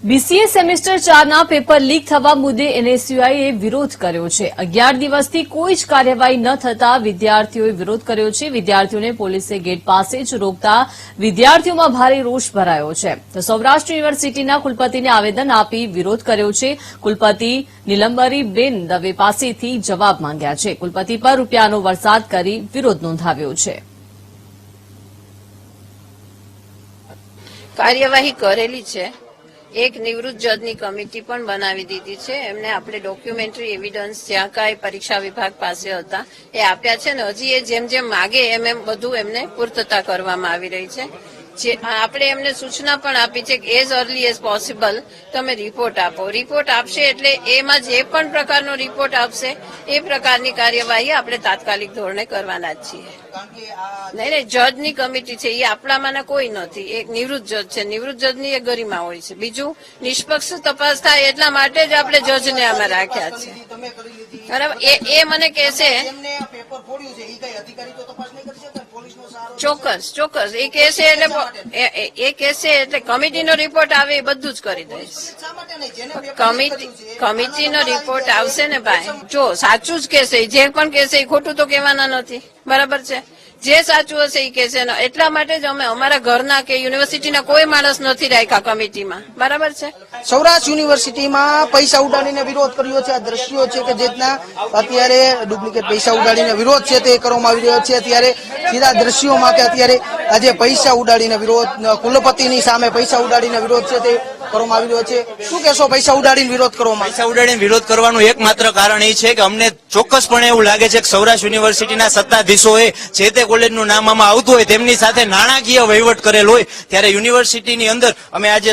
BCA semester 4ના paper leak થવા મુદ્દે એનએસયુઆઈએ વિરોધ કર્યો છે। 11 દિવસથી કોઈ જ કાર્યવાહી ન થતા વિદ્યાર્થીઓએ વિરોધ કર્યો છે। વિદ્યાર્થીઓને પોલીસે ગેટ પાસે જ રોકતા વિદ્યાર્થીઓમાં ભારે રોષ ભરાયો છે। તો સૌરાષ્ટ્ર યુનિવર્સિટીના કુલપતિને આવેદન આપી વિરોધ કર્યો છે। કુલપતિ નીલંબરીબેન દવે પાસેથી જવાબ માંગ્યા છે। કુલપતિ પર રૂપિયાનો વરસાદ કરી વિરોધ નોંધાવ્યો છે। કાર્યવાહી કરેલી છે। એક નિવૃત્ત જજની કમિટી પણ બનાવી દીધી છે। એમને આપણે ડોક્યુમેન્ટરી એવિડન્સ જ્યાં કાંઈ પરીક્ષા વિભાગ પાસે હતા એ આપ્યા છે ને હજી એ જેમ જેમ માગે એમ એમ બધું એમને પૂર્તતા કરવામાં આવી રહી છે। જે આપણે એમને સૂચના પણ આપી છે કે એઝ અર્લી એઝ પોસિબલ તમે રિપોર્ટ આપો। રિપોર્ટ આપશે એટલે એમાં જે પણ પ્રકારનો રિપોર્ટ આપશે એ પ્રકારની કાર્યવાહી આપણે તાત્કાલિક ધોરણે કરવાના જ છીએ। નહીં જજની કમિટી છે એ આપણામાંના કોઈ નથી। એક નિવૃત્ત જજ છે। નિવૃત્ત જજની એ ગરિમા હોય છે। બીજું નિષ્પક્ષ તપાસ થાય એટલા માટે જ આપણે જજને અમે રાખ્યા છે। બરાબર એ મને કહેશે ચોક્કસ એ કહેશે એટલે કમિટીનો રિપોર્ટ આવે એ બધું જ કરી દઈશ। કમિટીનો રિપોર્ટ આવશે ને ભાઈ જો સાચું જ કહેશે જે પણ કહેશે એ ખોટું તો કહેવાના નથી। બરાબર છે જે સાચું હશે એ કહેશે ને એટલા માટે જ અમે અમારા ઘરના કે યુનિવર્સિટીના કોઈ માણસ નથી રાખ્યા કમિટીમાં। બરાબર છે સૌરાષ્ટ્ર યુનિવર્સિટીમાં પૈસા ઉડાડીને વિરોધ કર્યો છે। આ દ્રશ્યો છે કે જેના અત્યારે ડુપ્લિકેટ પૈસા ઉડાડીને વિરોધ છે તે કરવામાં આવી રહ્યો છે। અત્યારે સીધા દ્રશ્યોમાં કે અત્યારે આજે પૈસા ઉડાડીને વિરોધ કુલપતિની સામે પૈસા ઉડાડીને વિરોધ છે તે કરવામાં આવી રહ્યો છે। શું કહેશો પૈસા ઉડાડીને વિરોધ કરવામાં? પૈસા ઉડાડીને વિરોધ કરવાનું એકમાત્ર કારણ એ છે કે અમને ચોક્કસપણે એવું લાગે છે કે સૌરાષ્ટ્ર યુનિવર્સિટીના સત્તાધીશોએ જે તે કોલેજનું નામ આમાં આવતું હોય તેમની સાથે નાણાકીય વહીવટ કરેલ હોય ત્યારે યુનિવર્સિટીની અંદર અમે આજે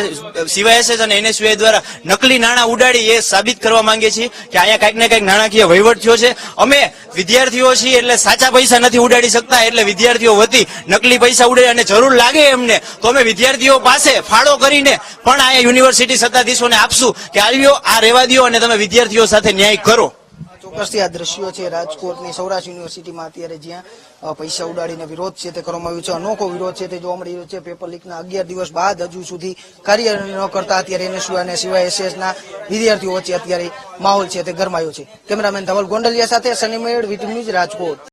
સીવાયએસએસ અને એનએસયુઆઈ દ્વારા નકલી નાણાં ઉડાડી એ સાબિત કરવા માંગીએ છીએ કે અહીંયા કંઈક ને કંઈક નાણાકીય વહીવટ થયો છે। અમે વિદ્યાર્થીઓ છીએ એટલે સાચા પૈસા નથી ઉડાડી શકતા એટલે વિદ્યાર્થીઓ વતી નકલી પૈસા ઉડાડી અને જરૂર લાગે એમને તો અમે વિદ્યાર્થીઓ પાસે ફાળો કરીને પણ અહીંયા યુનિવર્સિટી સત્તાધીશોને આપશું કે આવ્યો આ રહેવા દો અને તમે વિદ્યાર્થીઓ સાથે ન્યાય કરો। ચોક્કસથી આ દ્રશ્યો છે રાજકોટની સૌરાષ્ટ્ર યુનિવર્સિટીમાં અત્યારે જ્યાં પૈસા ઉડાડીને વિરોધ છે તે કરવામાં આવ્યો છે। અનોખો વિરોધ છે તે જોવા મળી રહ્યો છે। પેપર લીકના 11 દિવસ બાદ હજુ સુધી કાર્ય ન કરતા અત્યારે એનએસયુઆઈ અને સીવાયએસએસના વિદ્યાર્થીઓ વચ્ચે અત્યારે માહોલ છે તે ગરમાયો છે। કેમેરામેન ધવલ ગોંડલિયા સાથે સની મેળ વીટીવી ન્યૂઝ રાજકોટ।